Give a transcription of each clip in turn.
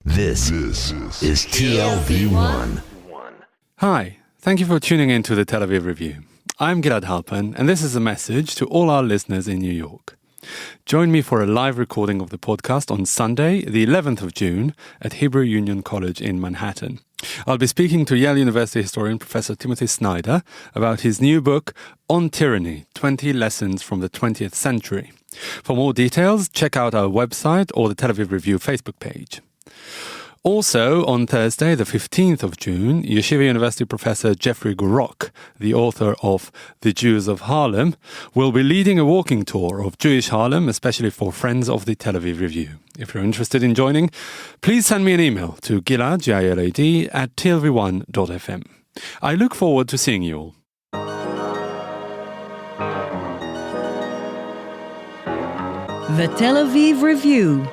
This is TLV1. Hi, thank you for tuning in to the Tel Aviv Review. I'm Gilad Halpern, and this is a message to all our listeners in New York. Join me for a live recording of the podcast on Sunday, the 11th of June, at Hebrew Union College in Manhattan. I'll be speaking to Yale University historian Professor Timothy Snyder about his new book, On Tyranny, 20 Lessons from the 20th Century. For more details, check out our website or the Tel Aviv Review Facebook page. Also, on Thursday, the 15th of June, Yeshiva University professor Jeffrey Gurok, the author of The Jews of Harlem, will be leading a walking tour of Jewish Harlem, especially for friends of the Tel Aviv Review. If you're interested in joining, please send me an email to gilad, G-I-L-A-D, at tlv1.fm. I look forward to seeing you all. The Tel Aviv Review.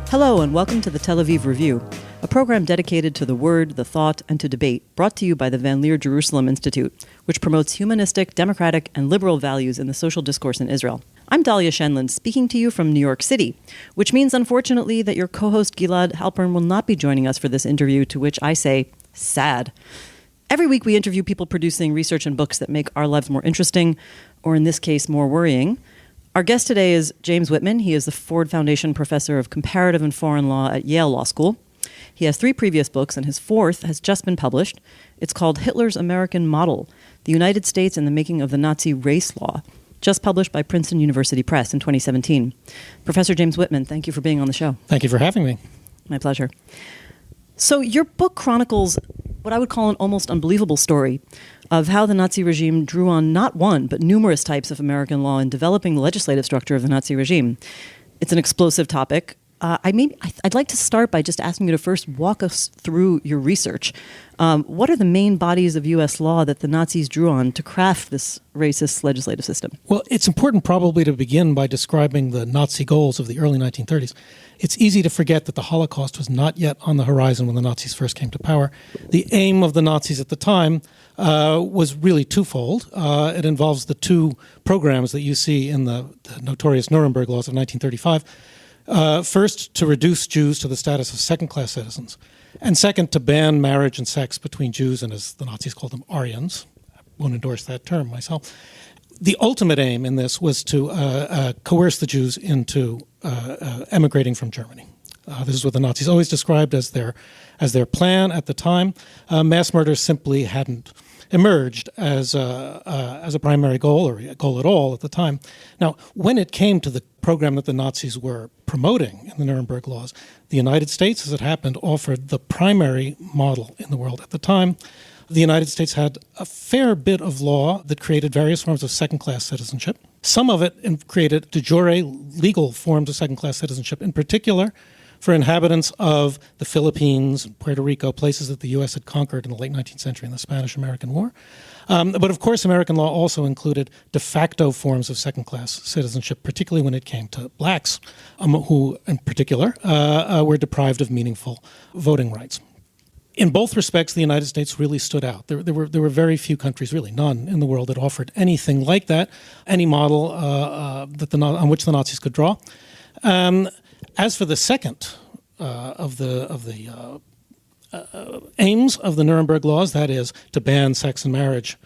Hello and welcome to the Tel Aviv Review, a program dedicated to the word, the thought, and to debate, brought to you by the Van Leer Jerusalem Institute, which promotes humanistic, democratic, and liberal values in the social discourse in Israel. I'm Dahlia Shenlin, speaking to you from New York City, which means, unfortunately, that your co-host Gilad Halpern will not be joining us for this interview, to which I say, sad. Every week we interview people producing research and books that make our lives more interesting, or in this case, more worrying. Our guest today is James Whitman. He is the Ford Foundation Professor of Comparative and Foreign Law at Yale Law School. He has 3 previous books, and his 4th has just been published. It's called Hitler's American Model, The United States and the Making of the Nazi Race Law, just published by Princeton University Press in 2017. Professor James Whitman, thank you for being on the show. Thank you for having me. My pleasure. So your book chronicles what I would call an almost unbelievable story of how the Nazi regime drew on not one, but numerous types of American law in developing the legislative structure of the Nazi regime. It's an explosive topic. I'd like to start by just asking you to first walk us through your research. What are the main bodies of U.S. law that the Nazis drew on to craft this racist legislative system? Well, it's important probably to begin by describing the Nazi goals of the early 1930s. It's easy to forget that the Holocaust was not yet on the horizon when the Nazis first came to power. The aim of the Nazis at the time was really twofold. It involves the 2 programs that you see in the notorious Nuremberg laws of 1935. First, to reduce Jews to the status of second-class citizens. And second, to ban marriage and sex between Jews and, as the Nazis called them, Aryans. I won't endorse that term myself. The ultimate aim in this was to coerce the Jews into emigrating from Germany. This is what the Nazis always described as their plan at the time. Mass murder simply hadn't emerged as a primary goal or a goal at all at the time. Now, when it came to the program that the Nazis were promoting in the Nuremberg laws, the United States, as it happened, offered the primary model in the world at the time. The United States had a fair bit of law that created various forms of second-class citizenship. Some of it created de jure legal forms of second-class citizenship, in particular for inhabitants of the Philippines and Puerto Rico, places that the U.S. had conquered in the late 19th century in the Spanish-American War. But of course, American law also included de facto forms of second-class citizenship, particularly when it came to blacks, who in particular were deprived of meaningful voting rights. In both respects, the United States really stood out. There were very few countries, really none, in the world that offered anything like that, any model on which the Nazis could draw. As for the second of the aims of the Nuremberg laws, that is, to ban sex and marriage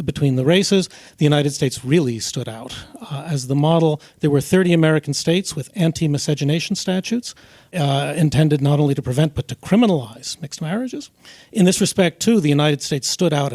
between the races, the United States really stood out. As the model, there were 30 American states with anti-miscegenation statutes intended not only to prevent but to criminalize mixed marriages. In this respect, too, the United States stood out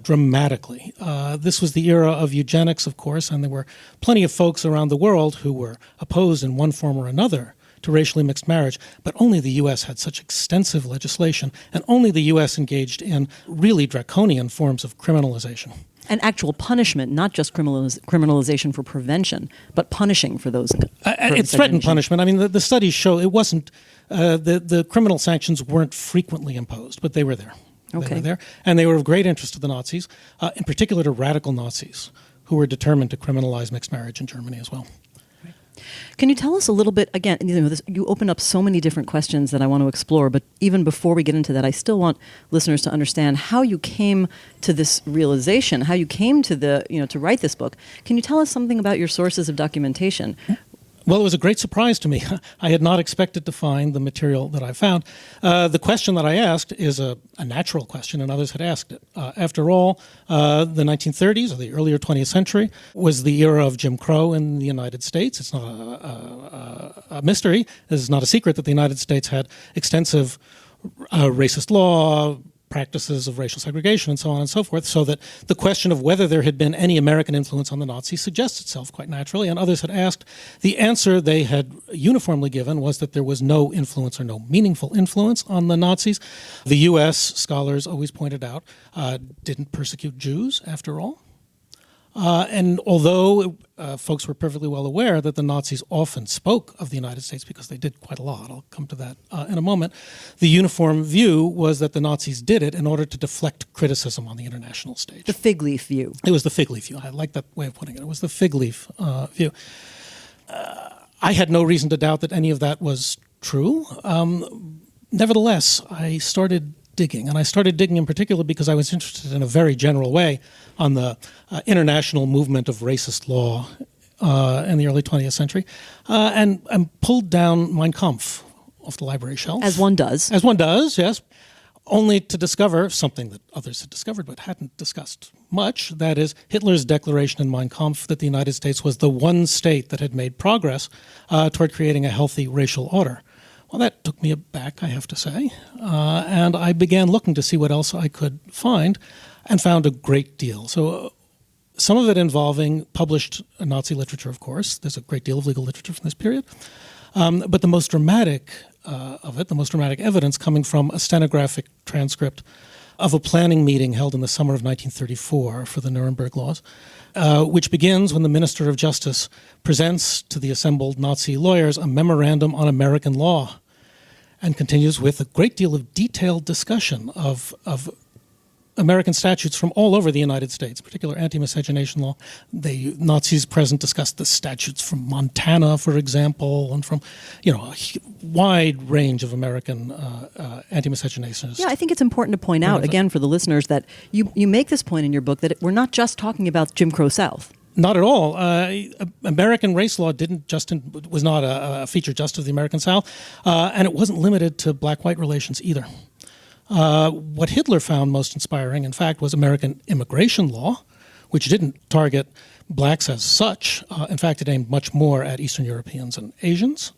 dramatically. This was the era of eugenics, of course, and there were plenty of folks around the world who were opposed in one form or another to racially mixed marriage, but only the U.S. had such extensive legislation, and only the U.S. engaged in really draconian forms of criminalization. And actual punishment, not just criminalization for prevention, but punishing for those. It threatened punishment. I mean, the studies show it wasn't, the criminal sanctions weren't frequently imposed, but they were there. Okay. They were there, and they were of great interest to the Nazis, in particular to radical Nazis, who were determined to criminalize mixed marriage in Germany as well. Can you tell us a little bit, again, you open up so many different questions that I want to explore, but even before we get into that, I still want listeners to understand how you came to this realization, how you came to to write this book. Can you tell us something about your sources of documentation? Well, it was a great surprise to me. I had not expected to find the material that I found. The question that I asked is a natural question, and others had asked it. After all, the 1930s, or the earlier 20th century, was the era of Jim Crow in the United States. It's not a mystery. It's not a secret that the United States had extensive racist law, practices of racial segregation, and so on and so forth, so that the question of whether there had been any American influence on the Nazis suggests itself quite naturally, and others had asked. The answer they had uniformly given was that there was no influence or no meaningful influence on the Nazis. The U.S., scholars always pointed out, didn't persecute Jews, after all. And although folks were perfectly well aware that the Nazis often spoke of the United States, because they did quite a lot, I'll come to that in a moment, the uniform view was that the Nazis did it in order to deflect criticism on the international stage. The fig leaf view. It was the fig leaf view. I like that way of putting it. It was the fig leaf view. I had no reason to doubt that any of that was true. Nevertheless, I started digging, and I started digging in particular because I was interested in a very general way on the international movement of racist law in the early 20th century, and pulled down Mein Kampf off the library shelf. As one does. As one does, yes, only to discover something that others had discovered but hadn't discussed much, that is Hitler's declaration in Mein Kampf that the United States was the one state that had made progress toward creating a healthy racial order. Well, that took me aback, I have to say, and I began looking to see what else I could find, and found a great deal. So some of it involving published Nazi literature, of course. There's a great deal of legal literature from this period. But the most dramatic of it, the most dramatic evidence coming from a stenographic transcript of a planning meeting held in the summer of 1934 for the Nuremberg Laws, which begins when the Minister of Justice presents to the assembled Nazi lawyers a memorandum on American law, and continues with a great deal of detailed discussion of American statutes from all over the United States, particular anti-miscegenation law. The Nazis present discussed the statutes from Montana, for example, and from a wide range of American anti-miscegenationists. Yeah, I think it's important to point out, again, for the listeners, that you make this point in your book that we're not just talking about Jim Crow South. Not at all. American race law was not a feature just of the American South, and it wasn't limited to black-white relations either. What Hitler found most inspiring, in fact, was American immigration law, which didn't target blacks as such. In fact, it aimed much more at Eastern Europeans and Asians.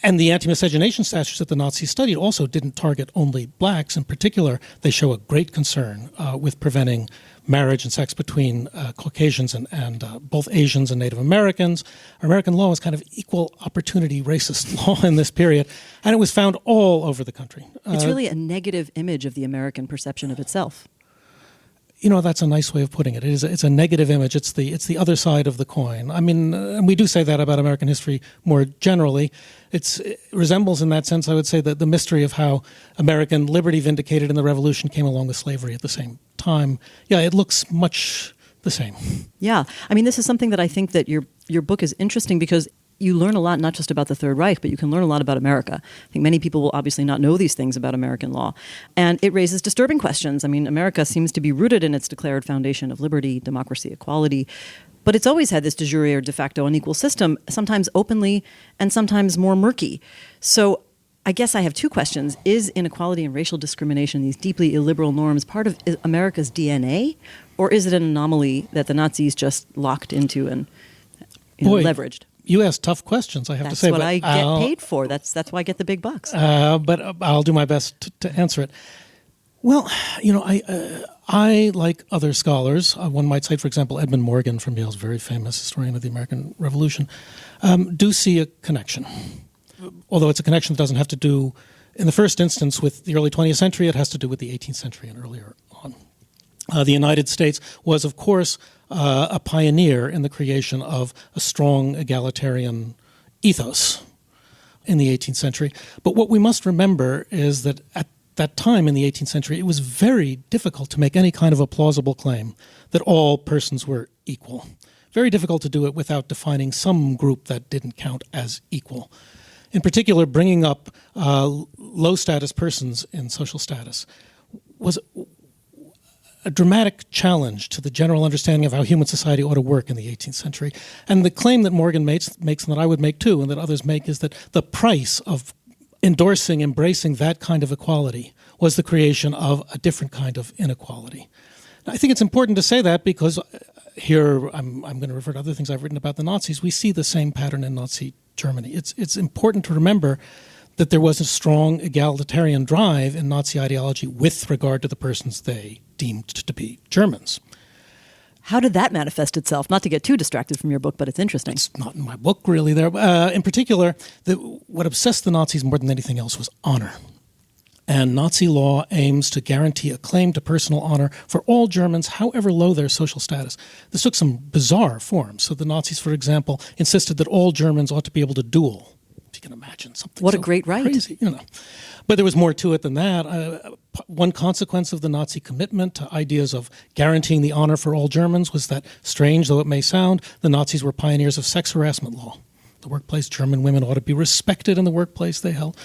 And the anti-miscegenation statutes that the Nazis studied also didn't target only blacks. In particular, they show a great concern with preventing marriage and sex between Caucasians and both Asians and Native Americans. American law was kind of equal opportunity racist law in this period, and it was found all over the country. It's really a negative image of the American perception of itself. That's a nice way of putting it. It's a negative image. It's the other side of the coin. I mean, and we do say that about American history more generally. It resembles, in that sense, I would say, that the mystery of how American liberty vindicated in the Revolution came along with slavery at the same time. Yeah, it looks much the same. Yeah. I mean, this is something that I think that your book is interesting because you learn a lot, not just about the Third Reich, but you can learn a lot about America. I think many people will obviously not know these things about American law. And it raises disturbing questions. I mean, America seems to be rooted in its declared foundation of liberty, democracy, equality. But it's always had this de jure or de facto unequal system, sometimes openly and sometimes more murky. So I guess I have two questions. Is inequality and racial discrimination, these deeply illiberal norms, part of America's DNA? Or is it an anomaly that the Nazis just locked into and leveraged? You ask tough questions, I have to say. That's what I get paid for. That's why I get the big bucks. But I'll do my best to answer it. Well, I, like other scholars, one might cite, for example, Edmund Morgan from Yale's very famous historian of the American Revolution, do see a connection. Although it's a connection that doesn't have to do, in the first instance, with the early 20th century, it has to do with the 18th century and earlier on. The United States was, of course, a pioneer in the creation of a strong egalitarian ethos in the 18th century. But what we must remember is that at that time in the 18th century, it was very difficult to make any kind of a plausible claim that all persons were equal. very difficult to do it without defining some group that didn't count as equal. In particular, bringing up low-status persons in social status was a dramatic challenge to the general understanding of how human society ought to work in the 18th century. And the claim that Morgan makes, and that I would make too, and that others make, is that the price of endorsing, embracing that kind of equality was the creation of a different kind of inequality. Now, I think it's important to say that because here I'm going to refer to other things I've written about the Nazis. We see the same pattern in Nazi Germany. It's important to remember that there was a strong egalitarian drive in Nazi ideology with regard to the persons they deemed to be Germans. How did that manifest itself? Not to get too distracted from your book, but it's interesting. It's not in my book, really. There, in particular, what obsessed the Nazis more than anything else was honor. And Nazi law aims to guarantee a claim to personal honor for all Germans, however low their social status. This took some bizarre forms. So the Nazis, for example, insisted that all Germans ought to be able to duel. If you can imagine something what so a great right. Crazy, But there was more to it than that. One consequence of the Nazi commitment to ideas of guaranteeing the honor for all Germans was that, strange though it may sound, the Nazis were pioneers of sex harassment law. The workplace, German women ought to be respected in the workplace they held.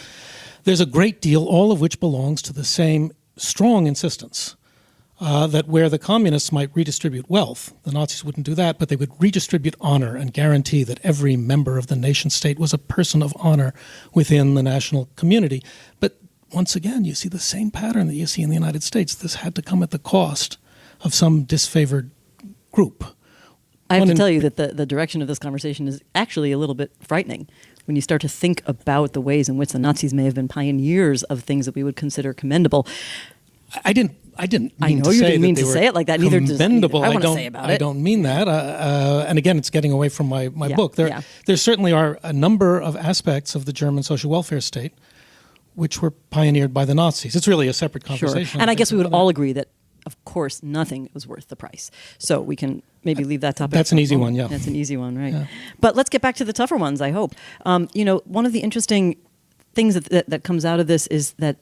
There's a great deal, all of which belongs to the same strong insistence that where the communists might redistribute wealth, the Nazis wouldn't do that, but they would redistribute honor and guarantee that every member of the nation state was a person of honor within the national community. But once again, you see the same pattern that you see in the United States. This had to come at the cost of some disfavored group. I have to tell you that the direction of this conversation is actually a little bit frightening when you start to think about the ways in which the Nazis may have been pioneers of things that we would consider commendable. I didn't I know you didn't mean to say it like that. Neither does commendable. I want to say about it. I don't mean that. And again, it's getting away from my book. There certainly are a number of aspects of the German social welfare state which were pioneered by the Nazis. It's really a separate conversation. Sure. And I guess we would all agree that, of course, nothing was worth the price. So we can maybe leave that topic. That's an easy one, yeah. That's an easy one, right? Yeah. But let's get back to the tougher ones, I hope. One of the interesting things that comes out of this is that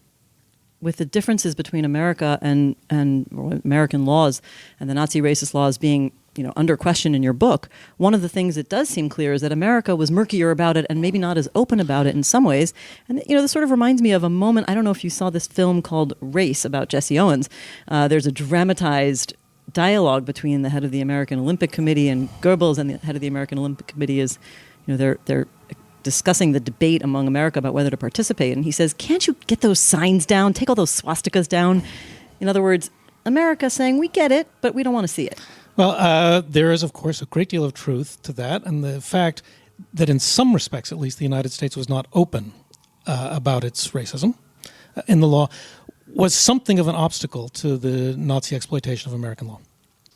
with the differences between America and American laws and the Nazi racist laws being under question in your book, one of the things that does seem clear is that America was murkier about it and maybe not as open about it in some ways. And this sort of reminds me of a moment. I don't know if you saw this film called Race about Jesse Owens. There's a dramatized dialogue between the head of the American Olympic Committee and Goebbels, and the head of the American Olympic Committee is, they're discussing the debate among America about whether to participate. And he says, can't you get those signs down? Take all those swastikas down. In other words, America saying, we get it, but we don't want to see it. Well, there is, of course, a great deal of truth to that. And the fact that in some respects, at least, the United States was not open about its racism in the law was something of an obstacle to the Nazi exploitation of American law.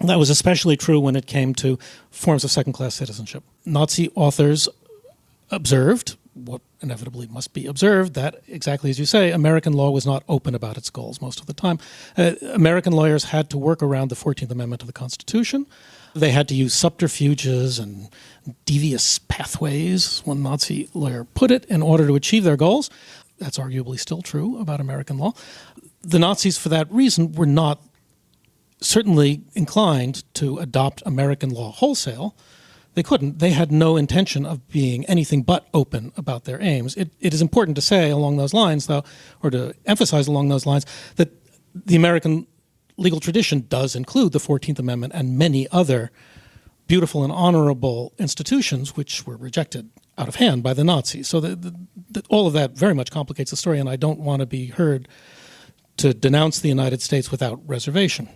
That was especially true when it came to forms of second-class citizenship. Nazi authors observed, what inevitably must be observed, that, exactly as you say, American law was not open about its goals most of the time. American lawyers had to work around the 14th Amendment of the Constitution. They had to use subterfuges and devious pathways, one Nazi lawyer put it, in order to achieve their goals. That's arguably still true about American law. The Nazis, for that reason, were not certainly inclined to adopt American law wholesale. They couldn't. They had no intention of being anything but open about their aims. It is important to say along those lines, though, or to emphasize along those lines, that the American legal tradition does include the 14th Amendment and many other beautiful and honorable institutions which were rejected out of hand by the Nazis. So all of that very much complicates the story, and I don't want to be heard to denounce the United States without reservation.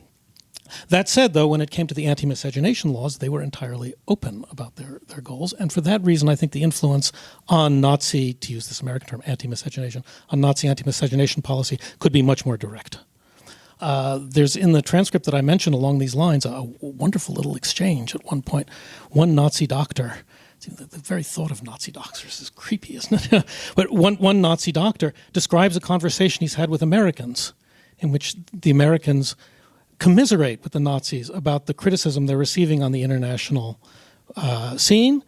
That said, though, when it came to the anti-miscegenation laws, they were entirely open about their goals. And for that reason, I think the influence on Nazi, to use this American term, anti-miscegenation, on Nazi anti-miscegenation policy could be much more direct. There's in the transcript that I mentioned along these lines a wonderful little exchange at one point. One Nazi doctor, the very thought of Nazi doctors is creepy, isn't it? But one Nazi doctor describes a conversation he's had with Americans in which the Americans commiserate with the Nazis about the criticism they're receiving on the international scene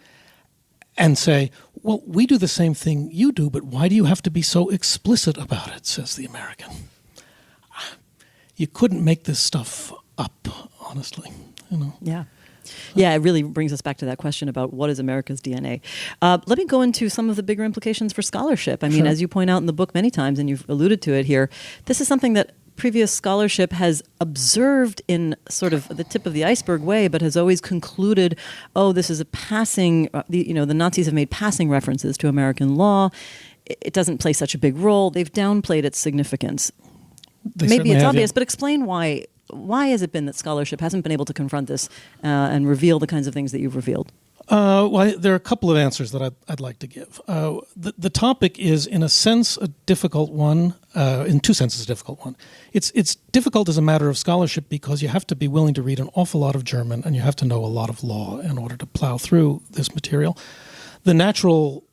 and say, well, we do the same thing you do, but why do you have to be so explicit about it, says the American. You couldn't make this stuff up, honestly. Yeah. Yeah, it really brings us back to that question about what is America's DNA. Let me go into some of the bigger implications for scholarship. I mean, as you point out in the book many times, and you've alluded to it here, this is something that previous scholarship has observed in sort of the tip of the iceberg way, but has always concluded, oh, this is a passing, the Nazis have made passing references to American law. It doesn't play such a big role. They've downplayed its significance. Maybe it's obvious, but explain why. Why has it been that scholarship hasn't been able to confront this and reveal the kinds of things that you've revealed? Well, there are a couple of answers that I'd like to give. The topic is, in a sense, a difficult one. In two senses, a difficult one. It's difficult as a matter of scholarship because you have to be willing to read an awful lot of German and you have to know a lot of law in order to plow through this material. The natural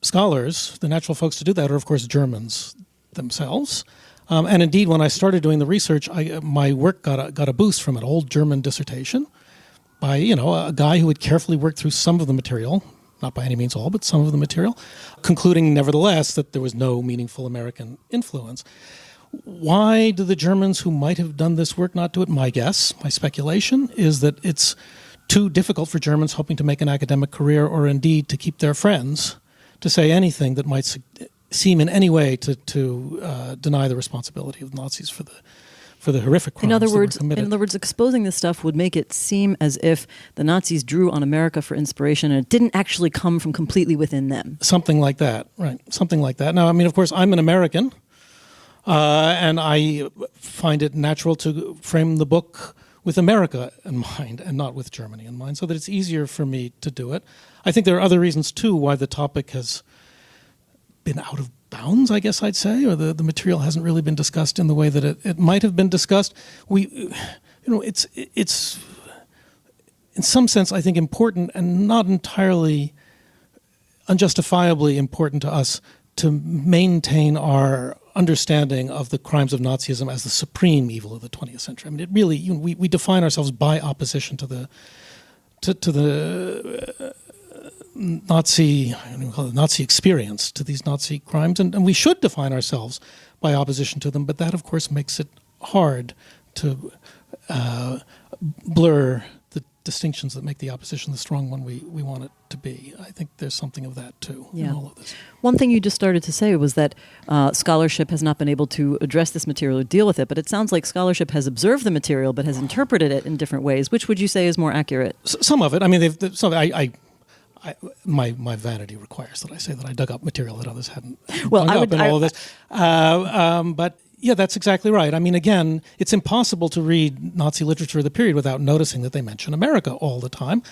scholars, the natural folks to do that are, of course, Germans themselves. And indeed, when I started doing the research, my work got a boost from an old German dissertation by a guy who had carefully worked through some of the material, not by any means all, but some of the material, concluding nevertheless that there was no meaningful American influence. Why do the Germans who might have done this work not do it? My guess, my speculation, is that it's too difficult for Germans hoping to make an academic career, or indeed to keep their friends, to say anything that might seem in any way to deny the responsibility of Nazis for the horrific crimes. In other committed. words, exposing this stuff would make it seem as if the Nazis drew on America for inspiration, and it didn't actually come from completely within them. Something like that, right? Something like that. Now, I mean, of course, I'm an American, and I find it natural to frame the book with America in mind and not with Germany in mind, so that it's easier for me to do it. I think there are other reasons too why the topic has been out of bounds, I guess I'd say, or the material hasn't really been discussed in the way that it might have been discussed. It's in some sense, I think, important and not entirely unjustifiably important to us to maintain our understanding of the crimes of Nazism as the supreme evil of the 20th century. I mean, it really, we define ourselves by opposition to the Nazi experience, to these Nazi crimes, and we should define ourselves by opposition to them, but that, of course, makes it hard to blur the distinctions that make the opposition the strong one we want it to be. I think there's something of that, too, in all of this. One thing you just started to say was that scholarship has not been able to address this material or deal with it, but it sounds like scholarship has observed the material but has interpreted it in different ways. Which would you say is more accurate? Some of it. I mean, my vanity requires that I say that I dug up material that others hadn't dug up in all of this. But yeah, that's exactly right. I mean, again, it's impossible to read Nazi literature of the period without noticing that they mention America all the time.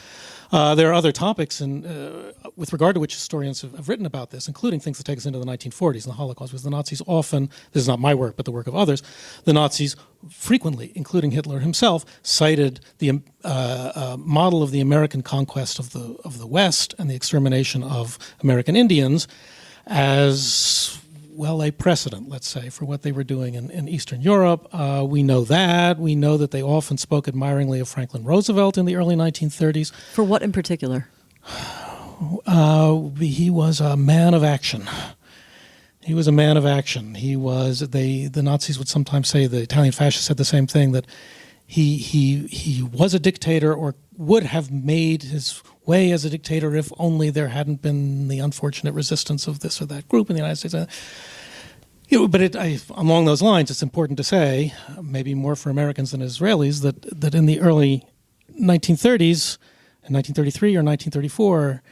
There are other topics with regard to which historians have written about this, including things that take us into the 1940s and the Holocaust, because the Nazis often, this is not my work, but the work of others, the Nazis frequently, including Hitler himself, cited the model of the American conquest of the West and the extermination of American Indians as, well, a precedent, let's say, for what they were doing in Eastern Europe. We know that. We know that they often spoke admiringly of Franklin Roosevelt in the early 1930s. For what in particular? He was a man of action. He was a man of action. He was, the Nazis would sometimes say, the Italian fascists said the same thing, that he was a dictator, or would have made his way as a dictator if only there hadn't been the unfortunate resistance of this or that group in the United States. But along those lines, it's important to say, maybe more for Americans than Israelis, that in the early 1930s, in 1933 or 1934,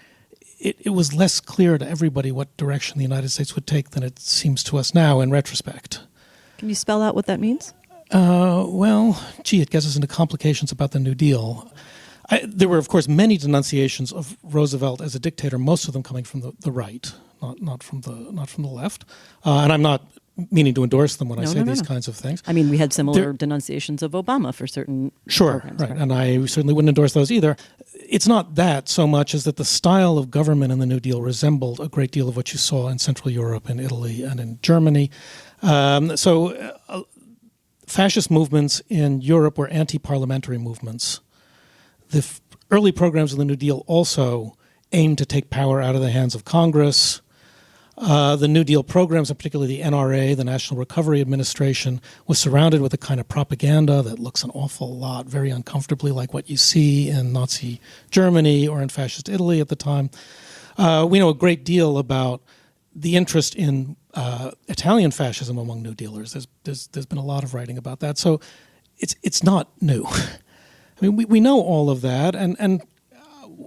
it was less clear to everybody what direction the United States would take than it seems to us now in retrospect. Can you spell out what that means? It gets us into complications about the New Deal. There were, of course, many denunciations of Roosevelt as a dictator, most of them coming from the right, not from the left. And I'm not meaning to endorse them when I say these kinds of things. I mean, we had similar denunciations of Obama for certain programs. Right, and I certainly wouldn't endorse those either. It's not that so much as that the style of government in the New Deal resembled a great deal of what you saw in Central Europe, in Italy, and in Germany. Fascist movements in Europe were anti-parliamentary movements. The early programs of the New Deal also aimed to take power out of the hands of Congress. The New Deal programs, and particularly the NRA, the National Recovery Administration, was surrounded with a kind of propaganda that looks an awful lot, very uncomfortably like what you see in Nazi Germany or in fascist Italy at the time. We know a great deal about the interest in Italian fascism among New Dealers. There's been a lot of writing about that. So it's not new. I mean, we know all of that, and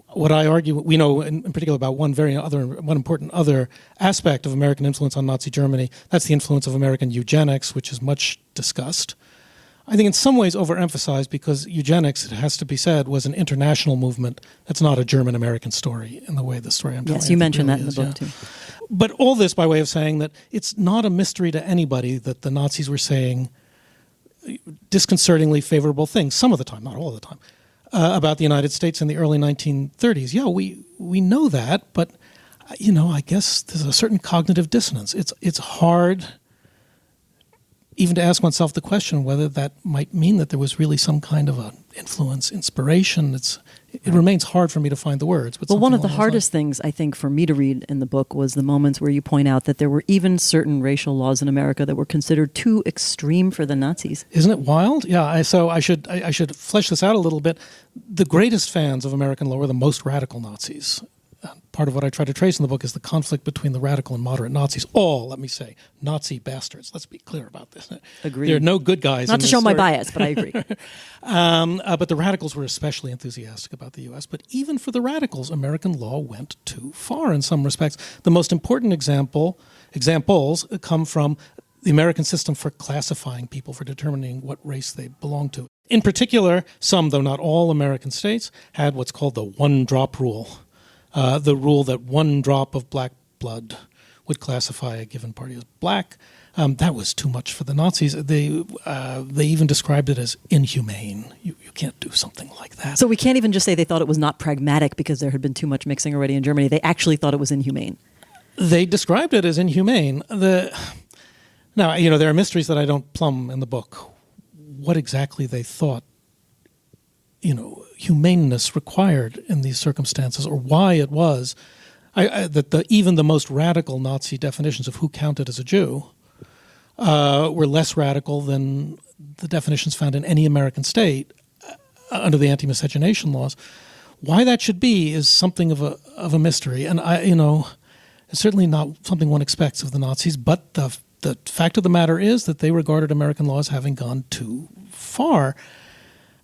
what I argue, we know in particular about one important other aspect of American influence on Nazi Germany. That's the influence of American eugenics, which is much discussed. I think in some ways overemphasized because eugenics, it has to be said, was an international movement. That's not a German-American story in the way the story I'm telling. Yes, you mentioned that in the book too. But all this by way of saying that it's not a mystery to anybody that the Nazis were saying disconcertingly favorable things, some of the time, not all the time, about the United States in the early 1930s. Yeah, we know that, but I guess there's a certain cognitive dissonance. It's hard even to ask oneself the question whether that might mean that there was really some kind of an influence, inspiration. It remains hard for me to find the words. But one of the hardest things, I think, for me to read in the book was the moments where you point out that there were even certain racial laws in America that were considered too extreme for the Nazis. Isn't it wild? Yeah, so I should flesh this out a little bit. The greatest fans of American law were the most radical Nazis. Part of what I try to trace in the book is the conflict between the radical and moderate Nazis. All, let me say, Nazi bastards. Let's be clear about this. Agreed. There are no good guys. Not to show my bias, but I agree. But the radicals were especially enthusiastic about the U.S. But even for the radicals, American law went too far in some respects. The most important examples come from the American system for classifying people, for determining what race they belong to. In particular, some, though not all, American states had what's called the one-drop rule. The rule that one drop of black blood would classify a given party as black. That was too much for the Nazis. They even described it as inhumane. You can't do something like that. So we can't even just say they thought it was not pragmatic because there had been too much mixing already in Germany. They actually thought it was inhumane. They described it as inhumane. Now, there are mysteries that I don't plumb in the book. What exactly they thought humaneness required in these circumstances, or why it was that even the most radical Nazi definitions of who counted as a Jew were less radical than the definitions found in any American state under the anti-miscegenation laws. Why that should be is something of a mystery, and it's certainly not something one expects of the Nazis. But the fact of the matter is that they regarded American law as having gone too far.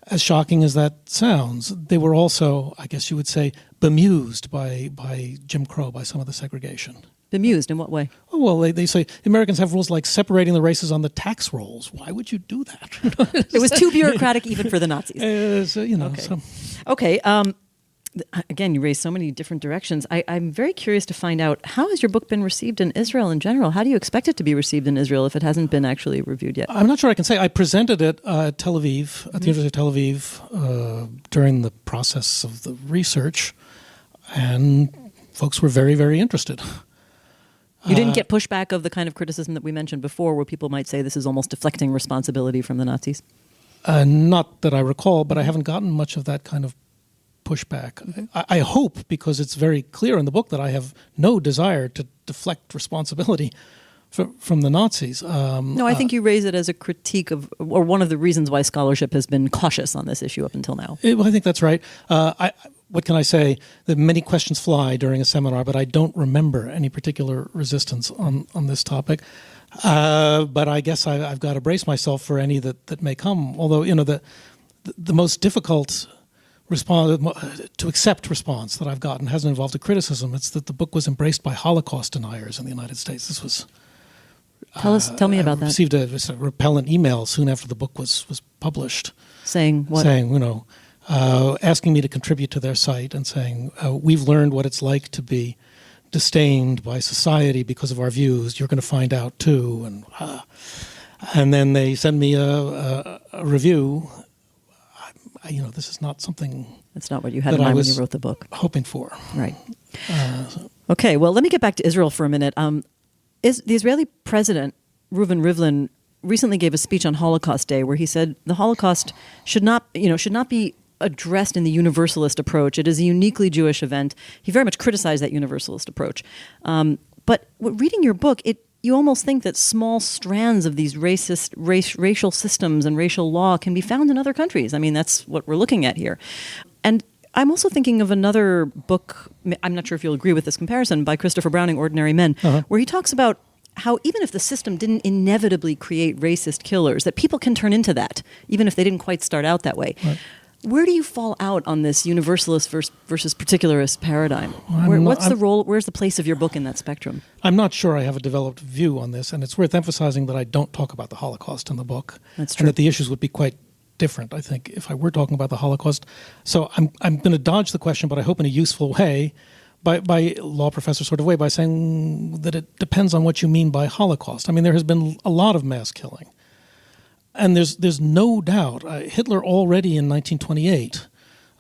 As shocking as that sounds, they were also, I guess you would say, bemused by Jim Crow, by some of the segregation. Bemused in what way? Oh, well, they say Americans have rules like separating the races on the tax rolls. Why would you do that? It was too bureaucratic even for the Nazis. Okay. Again, you raised so many different directions. I'm very curious to find out, how has your book been received in Israel in general? How do you expect it to be received in Israel if it hasn't been actually reviewed yet? I'm not sure I can say. I presented it at Tel Aviv, at the University of Tel Aviv, during the process of the research, and folks were very, very interested. You didn't get pushback of the kind of criticism that we mentioned before, where people might say this is almost deflecting responsibility from the Nazis? Not that I recall, but I haven't gotten much of that kind of pushback. I hope, because it's very clear in the book that I have no desire to deflect responsibility from the Nazis. No, I think you raise it as a critique of, or one of the reasons why scholarship has been cautious on this issue up until now. I think that's right. What can I say? That many questions fly during a seminar, but I don't remember any particular resistance on this topic. But I guess I've got to brace myself for any that may come. Although, the most difficult to accept response that I've gotten hasn't involved a criticism. It's that the book was embraced by Holocaust deniers in the United States. This was tell me about that. I received a repellent email soon after the book was published, saying what? Saying asking me to contribute to their site and saying we've learned what it's like to be disdained by society because of our views. You're going to find out too, and then they send me a review. This is not something. That's not what you had in mind when you wrote the book. Hoping for. Right. Okay. Well, let me get back to Israel for a minute. The Israeli president Reuven Rivlin recently gave a speech on Holocaust Day where he said the Holocaust should not be addressed in the universalist approach. It is a uniquely Jewish event. He very much criticized that universalist approach. But But reading your book, you almost think that small strands of these racial systems and racial law can be found in other countries. I mean, that's what we're looking at here. And I'm also thinking of another book, I'm not sure if you'll agree with this comparison, by Christopher Browning, Ordinary Men, where he talks about how even if the system didn't inevitably create racist killers, that people can turn into that, even if they didn't quite start out that way. Right. Where do you fall out on this universalist versus particularist paradigm? What's the role? Where's the place of your book in that spectrum? I'm not sure I have a developed view on this, and it's worth emphasizing that I don't talk about the Holocaust in the book. That's true. And that the issues would be quite different, I think, if I were talking about the Holocaust. So I'm going to dodge the question, but I hope in a useful way, by law professor sort of way, by saying that it depends on what you mean by Holocaust. I mean, there has been a lot of mass killing. And there's no doubt, Hitler already in 1928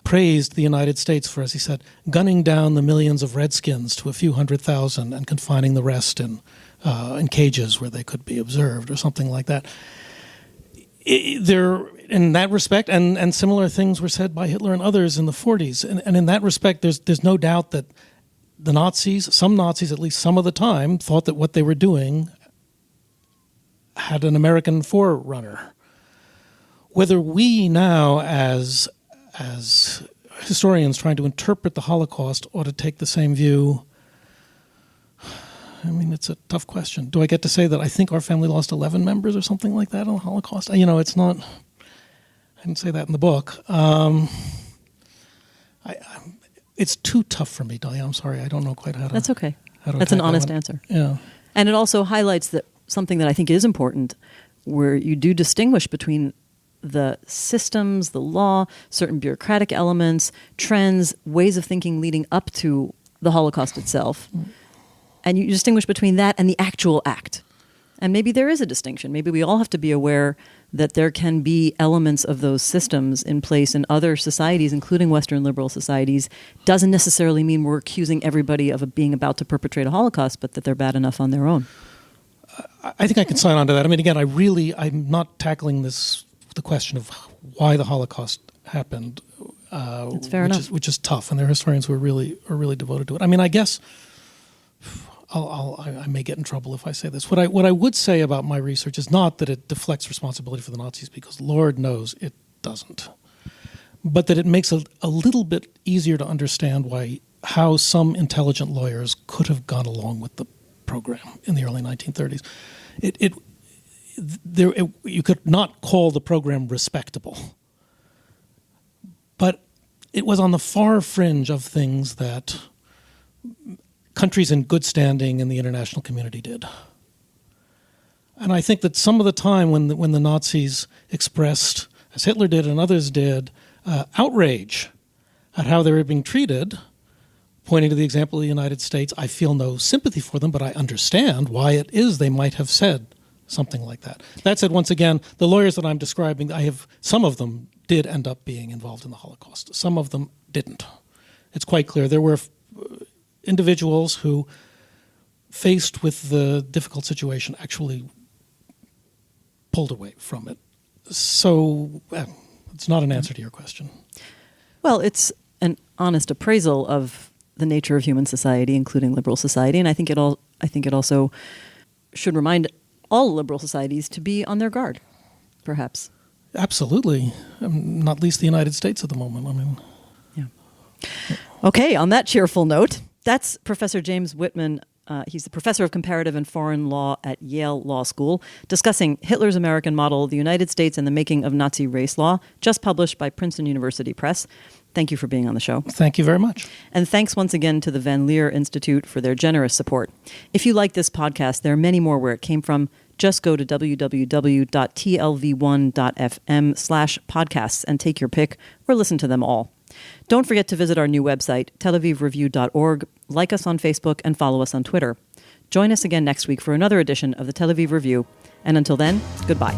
praised the United States for, as he said, gunning down the millions of Redskins to a few 100,000 and confining the rest in cages where they could be observed or something like that. There, in that respect, and similar things were said by Hitler and others in the 40s. And in that respect, there's no doubt that the Nazis, some Nazis at least some of the time, thought that what they were doing had an American forerunner. Whether we now, as historians trying to interpret the Holocaust, ought to take the same view, I mean, it's a tough question. Do I get to say that I think our family lost 11 members or something like that in the Holocaust? It's not, I didn't say that in the book. It's too tough for me, Dahlia. I'm sorry. I don't know quite how to. That's okay. That's an honest answer. Yeah. And it also highlights something that I think is important, where you do distinguish between the systems, the law, certain bureaucratic elements, trends, ways of thinking leading up to the Holocaust itself. And you distinguish between that and the actual act. And maybe there is a distinction. Maybe we all have to be aware that there can be elements of those systems in place in other societies, including Western liberal societies. Doesn't necessarily mean we're accusing everybody of being about to perpetrate a Holocaust, but that they're bad enough on their own. I think I can sign on to that. I mean, again, I'm not tackling the question of why the Holocaust happened. That's fair enough. Which is tough, and there are historians who are really devoted to it. I mean, I guess I may get in trouble if I say this. What I would say about my research is not that it deflects responsibility for the Nazis, because Lord knows it doesn't, but that it makes a little bit easier to understand how some intelligent lawyers could have gone along with the program in the early 1930s. You could not call the program respectable, but it was on the far fringe of things that countries in good standing in the international community did. And I think that some of the time when the Nazis expressed, as Hitler did and others did, outrage at how they were being treated, pointing to the example of the United States, I feel no sympathy for them, but I understand why it is they might have said something like that. That said, once again, the lawyers that I'm describing, some of them did end up being involved in the Holocaust. Some of them didn't. It's quite clear. There were individuals who, faced with the difficult situation, actually pulled away from it. So it's not an answer to your question. Well, it's an honest appraisal of the nature of human society, including liberal society, and I think it also should remind all liberal societies to be on their guard, perhaps. Absolutely, not least the United States at the moment. I mean, yeah. Okay, on that cheerful note, that's Professor James Whitman. He's the professor of comparative and foreign law at Yale Law School, discussing Hitler's American model, the United States and the making of Nazi race law, just published by Princeton University Press. Thank you for being on the show. Thank you very much. And thanks once again to the Van Leer Institute for their generous support. If you like this podcast, there are many more where it came from. Just go to www.tlv1.fm/podcasts and take your pick or listen to them all. Don't forget to visit our new website, telavivreview.org, like us on Facebook, and follow us on Twitter. Join us again next week for another edition of the Tel Aviv Review. And until then, goodbye.